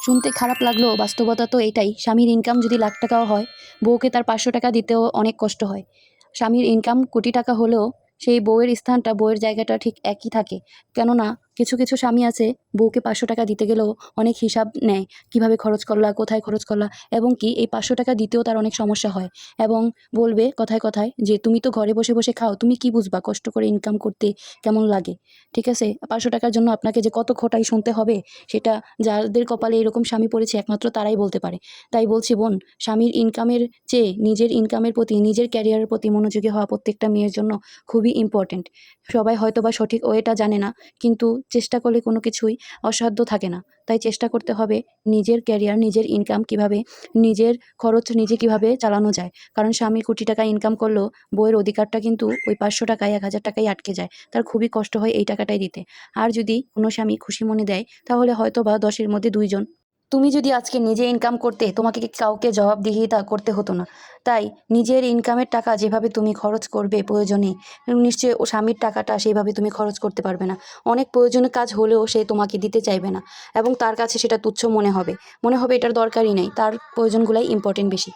শুনতে খারাপ লাগলেও বাস্তবতা তো এটাই। স্বামীর ইনকাম যদি লাখ টাকাও হয়, বউকে তার ৫০০ টাকা দিতেও অনেক কষ্ট হয়। স্বামীর ইনকাম কোটি টাকা হলেও সেই বউয়ের স্থানটা, বউয়ের জায়গাটা ঠিক একই থাকে। কেননা কিছু, কিছু স্বামী আছে বউকে ৫০০ টাকা দিতে গেলেও অনেক হিসাব নেয়। কিভাবে খরচ করলা, কোথায় খরচ করলা, এবং কি এই ৫০০ টাকা দিতেও তার অনেক সমস্যা হয়। এবং বলবে কথায়, কথায় যে, "তুমি তো ঘরে বসে, বসে খাও, তুমি কি বুঝবা কষ্ট করে ইনকাম করতে কেমন লাগে?" ঠিক আছে? ৫০০ টাকার জন্য আপনাকে যে কত খোঁটাই শুনতে হবে, সেটা যাদের কপালে এরকম স্বামী পড়েছে একমাত্র তারাই বলতে পারে। তাই বলছি বোন, স্বামীর ইনকামের চেয়ে নিজের ইনকামের প্রতি, নিজের ক্যারিয়ারের প্রতি মনোযোগী হওয়া প্রত্যেকটা মেয়ের জন্য খুবই ইম্পর্ট্যান্ট। সবাই হয়তোবা সঠিক ওয়েটা জানে না, কিন্তু চেষ্টা করলে কোনো কিছুই অসাধ্য থাকে না। তাই চেষ্টা করতে হবে নিজের ক্যারিয়ার, নিজের ইনকাম কিভাবে, নিজের খরচ নিজে কিভাবে চালানো যায়। কারণ স্বামী কোটি টাকা ইনকাম করলেও বউয়ের অধিকারটা কিন্তু ওই ৫০০ টাকায়, ১,০০০ টাকায় আটকে যায়। তার খুবই কষ্ট হয় এই টাকাটাই দিতে। আর যদি কোনো স্বামী খুশি মনে দেয়, তাহলে হয়তোবা ১০ এর মধ্যে ২ জন। তুমি যদি আজকে নিজে ইনকাম করতে, তোমাকে কি কাউকে জবাবদিহিতা করতে হতো না। তাই নিজের ইনকামের টাকা যেভাবে তুমি খরচ করবে প্রয়োজনে, নিশ্চয়ই ও স্বামীর টাকাটা সেইভাবে তুমি খরচ করতে পারবে না। অনেক প্রয়োজনীয় কাজ হলেও সে তোমাকে দিতে চাইবে না, এবং তার কাছে সেটা তুচ্ছ মনে হবে। মনে হবে এটার দরকারই নেই, তার প্রয়োজনগুলাই ইম্পর্টেন্ট বেশি।